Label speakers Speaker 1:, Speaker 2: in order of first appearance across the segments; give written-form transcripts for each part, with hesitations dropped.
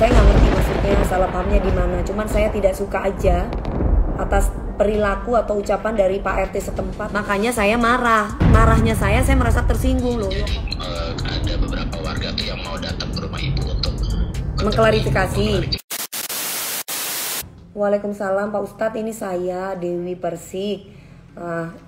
Speaker 1: Saya nggak ngerti maksudnya salah pahamnya di mana. Cuman saya tidak suka aja atas perilaku atau ucapan dari Pak RT setempat. Makanya saya marah. Marahnya saya merasa tersinggung loh.
Speaker 2: Ada beberapa warga tuh yang mau datang ke rumah ibu untuk
Speaker 1: mengklarifikasi. Waalaikumsalam Pak Ustadz, ini saya Dewi Persik.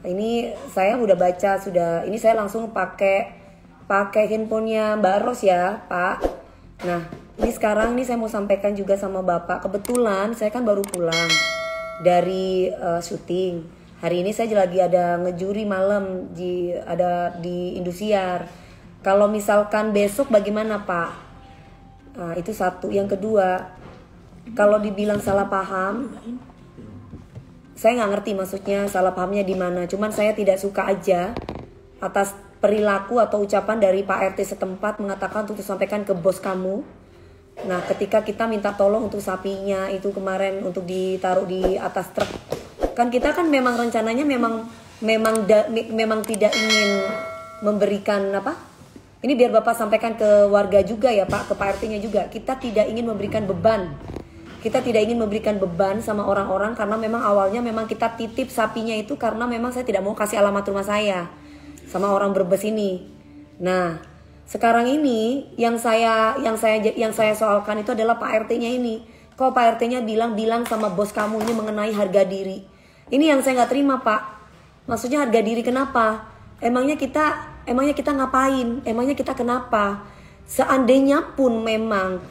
Speaker 1: Ini saya udah baca sudah. Ini saya langsung pakai handphonenya Mbak Ros ya Pak. Nah ini sekarang nih saya mau sampaikan juga sama Bapak. Kebetulan saya kan baru pulang dari syuting. Hari ini saya lagi ada ngejuri malam ada di Indosiar. Kalau misalkan besok bagaimana Pak? Itu satu. Yang kedua, kalau dibilang salah paham, saya nggak ngerti maksudnya salah pahamnya di mana. Cuman saya tidak suka aja atas perilaku atau ucapan dari Pak RT setempat mengatakan untuk disampaikan ke bos kamu. Nah, ketika kita minta tolong untuk sapinya itu kemarin untuk ditaruh di atas truk, kan kita kan memang rencananya memang tidak ingin memberikan apa? Ini biar Bapak sampaikan ke warga juga ya Pak, ke Pak RT-nya juga. Kita tidak ingin memberikan beban. Kita tidak ingin memberikan beban sama orang-orang karena memang awalnya memang kita titip sapinya itu karena memang saya tidak mau kasih alamat rumah saya sama orang Brebes ini. Nah, sekarang ini yang saya soalkan itu adalah Pak RT-nya ini. Kok Pak RT-nya bilang sama bos kamu ini mengenai harga diri. Ini yang saya nggak terima Pak. Maksudnya harga diri kenapa? Emangnya kita ngapain? Emangnya kita kenapa? Seandainya pun memang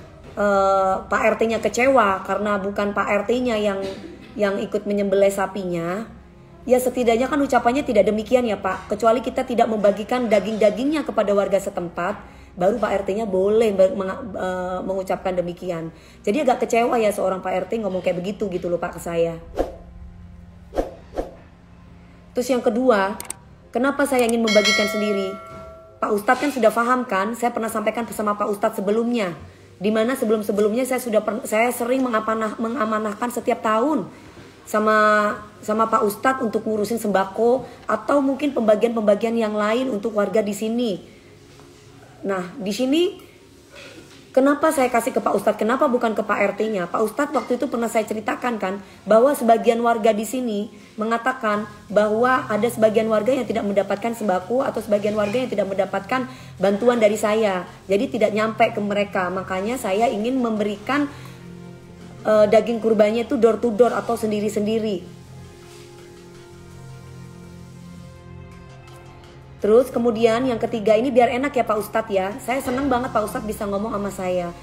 Speaker 1: Pak RT-nya kecewa karena bukan Pak RT-nya yang ikut menyembelih sapinya, ya setidaknya kan ucapannya tidak demikian ya Pak. Kecuali kita tidak membagikan daging-dagingnya kepada warga setempat, baru Pak RT-nya boleh mengucapkan demikian. Jadi agak kecewa ya seorang Pak RT ngomong kayak begitu gitu loh Pak ke saya. Terus yang kedua, kenapa saya ingin membagikan sendiri? Pak Ustadz kan sudah paham kan, saya pernah sampaikan bersama Pak Ustadz sebelumnya. Dimana sebelum-sebelumnya saya sering mengamanahkan setiap tahun sama Pak Ustadz untuk ngurusin sembako atau mungkin pembagian-pembagian yang lain untuk warga di sini. Nah, di sini kenapa saya kasih ke Pak Ustadz? Kenapa bukan ke Pak RT-nya? Pak Ustadz waktu itu pernah saya ceritakan kan bahwa sebagian warga di sini mengatakan bahwa ada sebagian warga yang tidak mendapatkan sembako atau sebagian warga yang tidak mendapatkan bantuan dari saya. Jadi tidak nyampe ke mereka. Makanya saya ingin memberikan daging kurbannya itu door to door atau sendiri-sendiri. Terus kemudian yang ketiga ini biar enak ya Pak Ustadz ya. Saya senang banget Pak Ustadz bisa ngomong sama saya.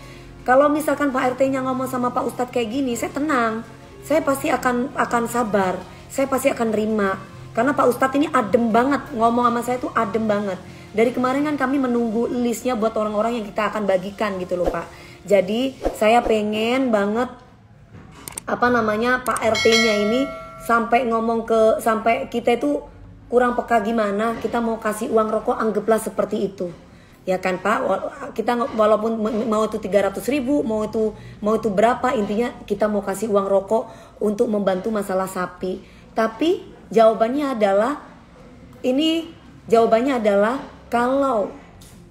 Speaker 1: Kalau misalkan Pak RT-nya ngomong sama Pak Ustadz kayak gini, saya tenang. Saya pasti akan sabar. Saya pasti akan terima. Karena Pak Ustadz ini adem banget. Ngomong sama saya tuh adem banget. Dari kemarin kan kami menunggu listnya buat orang-orang yang kita akan bagikan gitu loh Pak. Jadi saya pengen banget Pak RT-nya ini sampai kita itu kurang peka gimana, kita mau kasih uang rokok anggaplah seperti itu. Ya kan Pak, kita walaupun mau itu 300.000, mau itu berapa, intinya kita mau kasih uang rokok untuk membantu masalah sapi. Tapi jawabannya adalah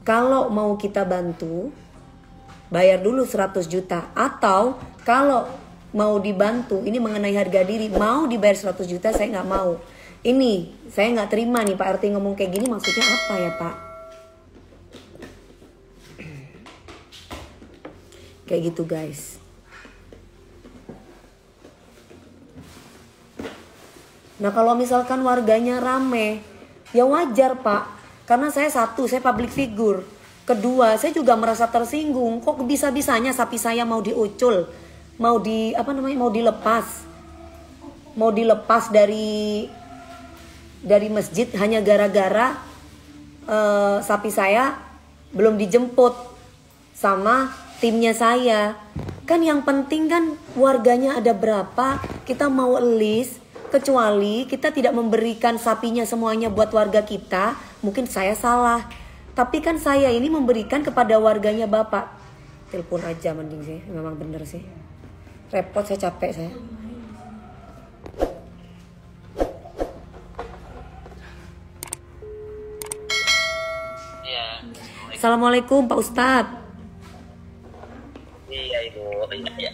Speaker 1: kalau mau kita bantu bayar dulu 100 juta, atau kalau mau dibantu ini mengenai harga diri mau dibayar 100 juta, saya nggak mau. Ini saya nggak terima nih Pak RT ngomong kayak gini, maksudnya apa ya Pak? Kayak gitu guys. Nah kalau misalkan warganya rame, ya wajar Pak. Karena saya public figure. Kedua, saya juga merasa tersinggung. Kok bisa-bisanya sapi saya mau diucul, mau dilepas dari masjid hanya gara-gara sapi saya belum dijemput sama timnya saya. Kan yang penting kan warganya ada berapa, kita mau list. Kecuali kita tidak memberikan sapinya semuanya buat warga kita, mungkin saya salah. Tapi kan saya ini memberikan kepada warganya Bapak. Telepon aja mending sih, memang bener sih. Repot, saya capek saya.
Speaker 2: Ya.
Speaker 1: Assalamualaikum Pak Ustadz.
Speaker 2: Iya. Ibu. Iya.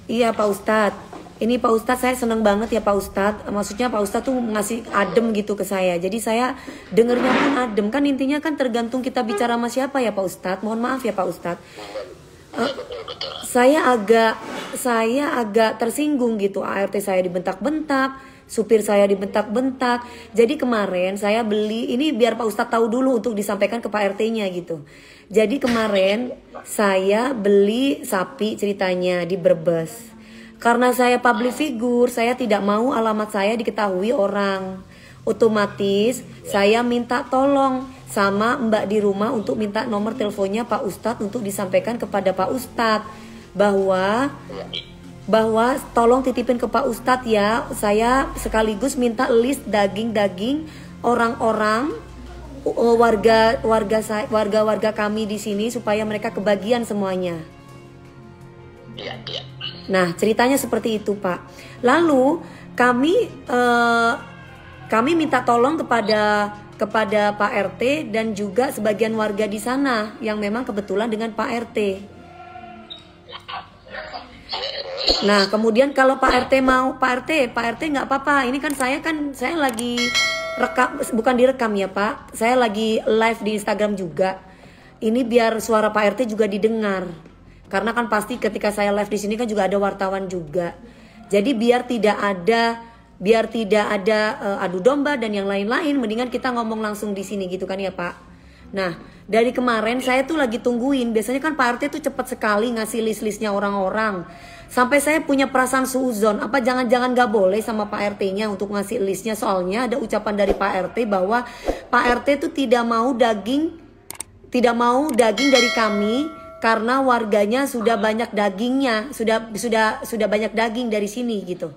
Speaker 1: Iya Pak Ustadz. Ini Pak Ustadz saya seneng banget ya Pak Ustadz. Maksudnya Pak Ustadz tuh ngasih adem gitu ke saya. Jadi saya dengernya pun adem. Kan intinya kan tergantung kita bicara sama siapa ya Pak Ustadz. Mohon maaf ya Pak Ustadz.
Speaker 2: Betul.
Speaker 1: Saya agak tersinggung gitu. ART saya dibentak-bentak, supir saya dibentak-bentak. Jadi kemarin saya beli, ini biar Pak Ustadz tahu dulu untuk disampaikan ke Pak RT-nya gitu. Jadi kemarin saya beli sapi ceritanya di Brebes. Karena saya public figure, saya tidak mau alamat saya diketahui orang. Otomatis saya minta tolong sama Mbak di rumah untuk minta nomor teleponnya Pak Ustadz untuk disampaikan kepada Pak Ustadz bahwa tolong titipin ke Pak Ustadz ya. Saya sekaligus minta list daging-daging orang-orang warga kami di sini supaya mereka kebagian semuanya.
Speaker 2: Iya.
Speaker 1: Nah ceritanya seperti itu Pak. Lalu kami minta tolong kepada Pak RT dan juga sebagian warga di sana yang memang kebetulan dengan Pak RT. Nah kemudian kalau Pak RT mau, Pak RT nggak apa-apa. Ini kan saya lagi rekam, bukan direkam ya Pak. Saya lagi live di Instagram juga. Ini biar suara Pak RT juga didengar. Karena kan pasti ketika saya live di sini kan juga ada wartawan juga. Jadi biar tidak ada adu domba dan yang lain-lain, mendingan kita ngomong langsung di sini gitu kan ya Pak. Nah, dari kemarin saya tuh lagi tungguin. Biasanya kan Pak RT tuh cepat sekali ngasih list-listnya orang-orang. Sampai saya punya perasaan suuzon, apa jangan-jangan gak boleh sama Pak RT-nya untuk ngasih listnya. Soalnya ada ucapan dari Pak RT bahwa Pak RT tuh tidak mau daging dari kami karena warganya sudah banyak dagingnya, sudah banyak daging dari sini gitu.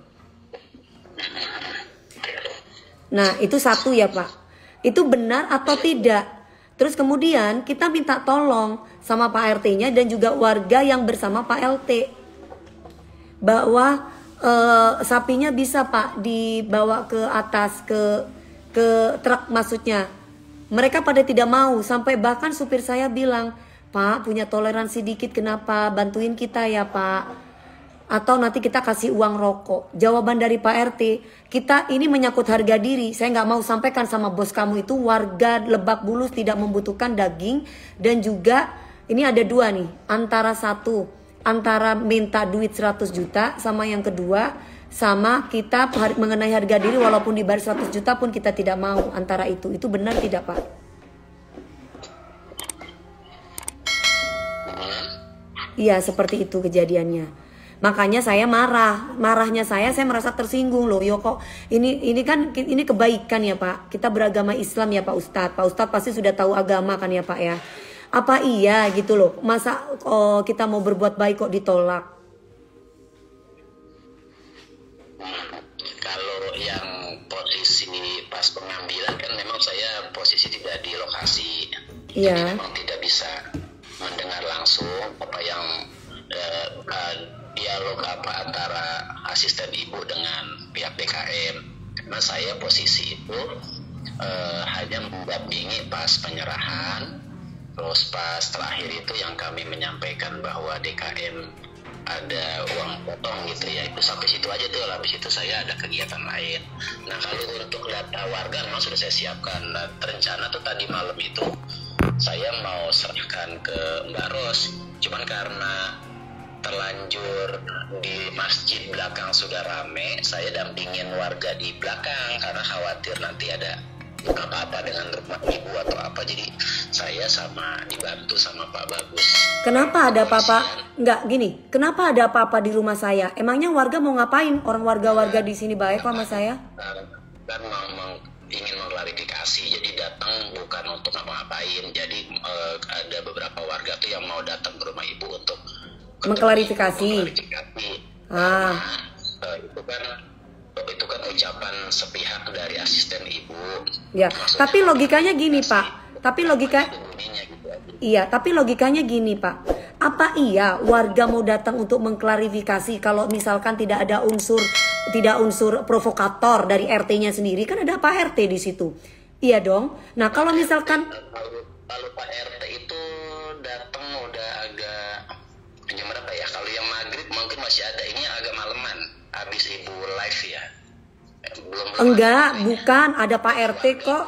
Speaker 1: Nah itu satu ya Pak. Itu benar atau tidak? Terus kemudian kita minta tolong sama Pak RT-nya dan juga warga yang bersama Pak LT bahwa sapinya bisa Pak dibawa ke atas ke truk maksudnya. Mereka pada tidak mau, sampai bahkan supir saya bilang, Pak punya toleransi dikit, kenapa bantuin kita ya Pak? Atau nanti kita kasih uang rokok. Jawaban dari Pak RT, kita ini menyangkut harga diri. Saya nggak mau sampaikan sama bos kamu itu warga Lebak Bulus tidak membutuhkan daging. Dan juga ini ada dua nih, antara minta duit 100 juta sama yang kedua, sama kita mengenai harga diri walaupun dibayar 100 juta pun kita tidak mau, antara itu benar tidak Pak? Iya seperti itu kejadiannya. Makanya saya marahnya saya merasa tersinggung loh. Yo kok ini kebaikan ya Pak. Kita beragama Islam ya Pak Ustadz. Pak Ustadz pasti sudah tahu agama kan ya Pak ya. Apa iya gitu loh. Masa kita mau berbuat baik kok ditolak?
Speaker 2: Kalau yang posisi pas pengambilan kan memang saya posisi tidak di lokasi.
Speaker 1: Iya.
Speaker 2: Jadi memang tidak bisa mendengar langsung apa yang dialog apa antara asisten ibu dengan pihak DKM. Karena saya posisi itu hanya mendampingi pas penyerahan, terus pas terakhir itu yang kami menyampaikan bahwa DKM ada uang potong gitu ya, itu sampai situ aja tuh. Habis itu saya ada kegiatan lain. Nah kalau untuk data warga memang sudah saya siapkan. Nah, rencana tuh tadi malam itu saya mau serahkan ke Mbak Ros, cuman karena terlanjur di masjid belakang sudah rame, saya dampingin warga di belakang karena khawatir nanti ada apa-apa dengan rumah ibu atau apa. Jadi saya dibantu sama Pak Bagus.
Speaker 1: Kenapa ada apa-apa? Enggak gini, kenapa ada apa-apa di rumah saya? Emangnya warga mau ngapain? Orang warga di sini baik sama saya?
Speaker 2: Dan ingin mengklarifikasi, jadi datang bukan untuk ngapa-ngapain. Jadi ada beberapa warga tuh yang mau datang ke rumah ibu untuk
Speaker 1: mengklarifikasi.
Speaker 2: Nah, itu kan ucapan sepihak dari asisten ibu.
Speaker 1: Ya, tapi logikanya gini Pak. Tapi logikanya gini Pak. Apa iya warga mau datang untuk mengklarifikasi kalau misalkan tidak unsur provokator dari RT-nya sendiri, kan ada Pak RT di situ. Iya dong. Nah, kalau misalkan
Speaker 2: kalau Pak RT itu datang udah agak jam berapa ya? ya. Kalau yang maghrib mungkin masih ada. Ini agak maleman. Habis ibu live ya. Belum.
Speaker 1: Enggak, bukan. Ada Pak RT kok.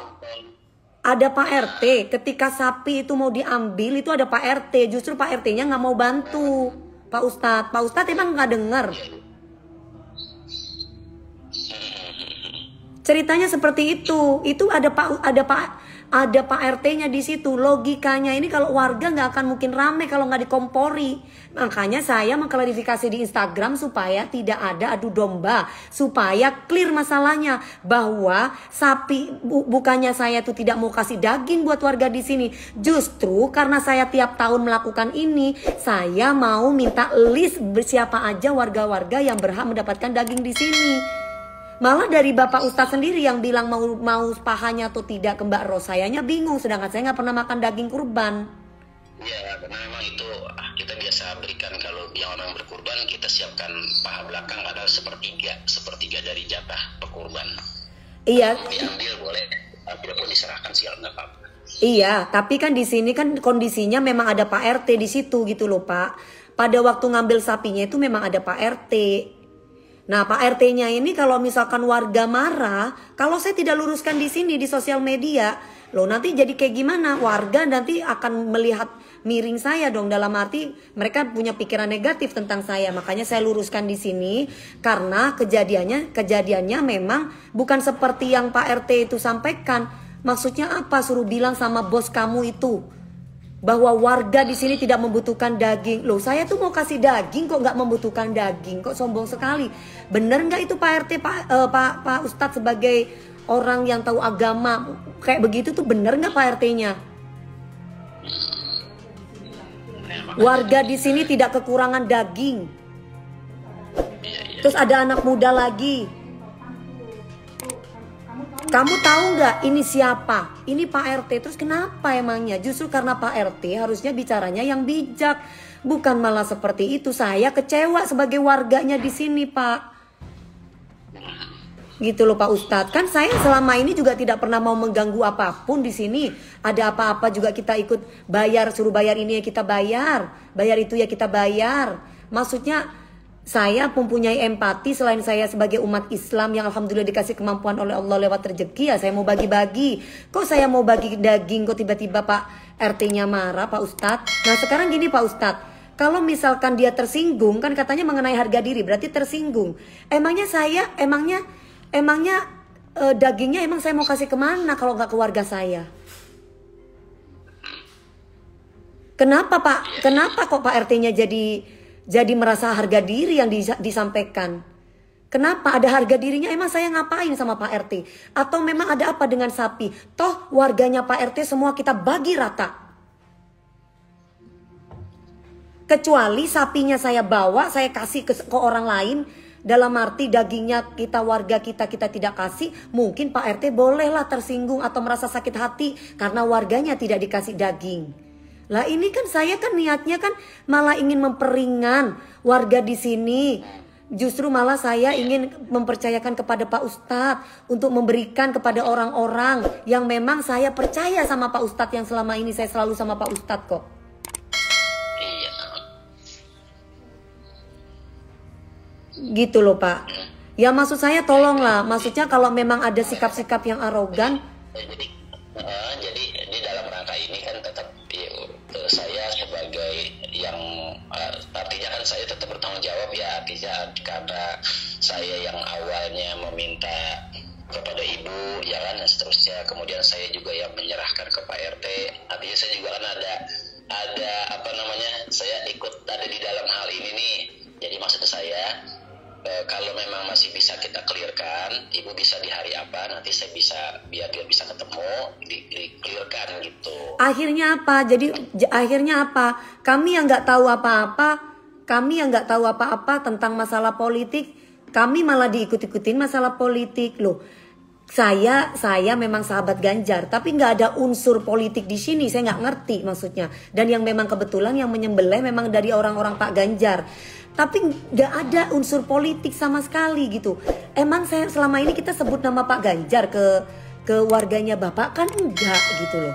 Speaker 1: Ada Pak RT. Ketika sapi itu mau diambil itu ada Pak RT. Justru Pak RT-nya nggak mau bantu. Pak Ustadz. Pak Ustadz emang nggak dengar. Ceritanya seperti itu. Itu ada Pak RT-nya di situ. Logikanya ini kalau warga nggak akan mungkin rame kalau nggak dikompori. Makanya saya mengklarifikasi di Instagram supaya tidak ada adu domba, supaya clear masalahnya bahwa sapi bukannya saya tuh tidak mau kasih daging buat warga di sini. Justru karena saya tiap tahun melakukan ini, saya mau minta list siapa aja warga-warga yang berhak mendapatkan daging di sini. Malah dari Bapak Ustadz sendiri yang bilang mau pahanya atau tidak ke Mbak Ros, sayanya bingung, sedangkan saya nggak pernah makan daging kurban.
Speaker 2: Ya, karena memang itu kita biasa berikan kalau yang orang berkurban, kita siapkan paha belakang adalah sepertiga dari jatah pekurban.
Speaker 1: Iya.
Speaker 2: Diambil boleh, tapi pun diserahkan sial nggak apa-apa.
Speaker 1: Iya, tapi kan di sini kan kondisinya memang ada Pak RT di situ gitu loh Pak. Pada waktu ngambil sapinya itu memang ada Pak RT. Nah, Pak RT-nya ini kalau misalkan warga marah, kalau saya tidak luruskan di sini di sosial media, loh nanti jadi kayak gimana? Warga nanti akan melihat miring saya dong, dalam arti mereka punya pikiran negatif tentang saya. Makanya saya luruskan di sini karena kejadiannya memang bukan seperti yang Pak RT itu sampaikan. Maksudnya apa? Suruh bilang sama bos kamu itu bahwa warga di sini tidak membutuhkan daging. Loh, saya tuh mau kasih daging kok nggak membutuhkan daging, kok sombong sekali. Bener nggak itu Pak RT, Pak Ustadz sebagai orang yang tahu agama kayak begitu tuh bener nggak Pak RT-nya? Warga di sini tidak kekurangan daging. Terus ada anak muda lagi. Kamu tahu nggak ini siapa? Ini Pak RT. Terus kenapa emangnya? Justru karena Pak RT harusnya bicaranya yang bijak, bukan malah seperti itu. Saya kecewa sebagai warganya di sini, Pak. Gitu loh Pak Ustadz. Kan saya selama ini juga tidak pernah mau mengganggu apapun di sini. Ada apa-apa juga kita ikut bayar, suruh bayar ini ya kita bayar, bayar itu ya kita bayar. Maksudnya saya mempunyai empati, selain saya sebagai umat Islam yang alhamdulillah dikasih kemampuan oleh Allah lewat rezeki, ya saya mau bagi-bagi. Kok saya mau bagi daging kok tiba-tiba Pak RT-nya marah Pak Ustadz? Nah sekarang gini Pak Ustadz, kalau misalkan dia tersinggung, kan katanya mengenai harga diri, berarti tersinggung. Emangnya dagingnya emang saya mau kasih kemana kalau nggak ke warga saya? Kenapa Pak? Kenapa kok Pak RT-nya jadi merasa harga diri yang disampaikan? Kenapa ada harga dirinya? Emang saya ngapain sama Pak RT? Atau memang ada apa dengan sapi? Toh warganya Pak RT semua kita bagi rata. Kecuali sapinya saya bawa, saya kasih ke orang lain. Dalam arti dagingnya kita warga kita tidak kasih. Mungkin Pak RT bolehlah tersinggung atau merasa sakit hati karena warganya tidak dikasih daging. Lah ini kan saya kan niatnya kan malah ingin memperingan warga di sini. Justru malah saya ingin mempercayakan kepada Pak Ustadz untuk memberikan kepada orang-orang yang memang saya percaya sama Pak Ustadz, yang selama ini saya selalu sama Pak Ustadz kok. Gitu loh Pak. Ya maksud saya tolonglah. Maksudnya kalau memang ada sikap-sikap yang arogan.
Speaker 2: Jadi di dalam rangka ini kan tetap saya sebagai yang artinya kan saya tetap bertanggung jawab ya, artinya karena saya yang awalnya meminta kepada ibu ya kan, dan seterusnya kemudian saya juga yang menyerahkan ke Pak RT, artinya saya juga kan ada apa namanya, saya ikut ada di dalam hal ini nih. Jadi maksud saya kalau memang masih bisa kita clearkan, ibu bisa di hari apa, nanti saya bisa biar dia bisa ketemu, di clearkan gitu.
Speaker 1: Akhirnya apa? Jadi akhirnya apa? Kami yang nggak tahu apa-apa, tentang masalah politik, kami malah diikut-ikutin masalah politik loh. Saya memang sahabat Ganjar, tapi nggak ada unsur politik di sini. Saya nggak ngerti maksudnya. Dan yang memang kebetulan yang menyembelih memang dari orang-orang Pak Ganjar. Tapi nggak ada unsur politik sama sekali gitu. Emang saya selama ini kita sebut nama Pak Ganjar ke warganya Bapak kan enggak gitu loh.